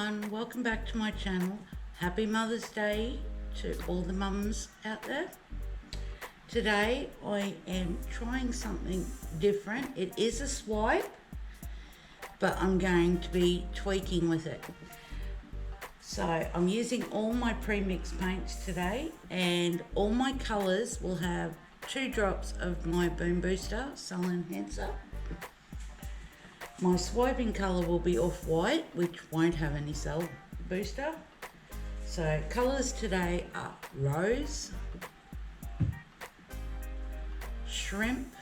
everyone, welcome back to my channel. Happy Mother's Day to all the mums out there. Today I am trying something different. It is a swipe, but I'm going to be tweaking with it. So I'm using all my pre-mixed paints today, and all my colours will have 2 drops of my Boom Booster Sun Enhancer. My swiping colour will be off-white, which won't have any cell booster. So colours today are rose, shrimp,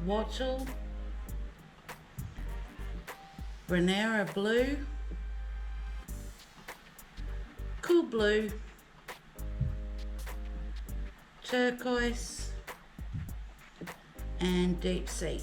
wattle, Granera blue, cool blue, turquoise, and deep sea.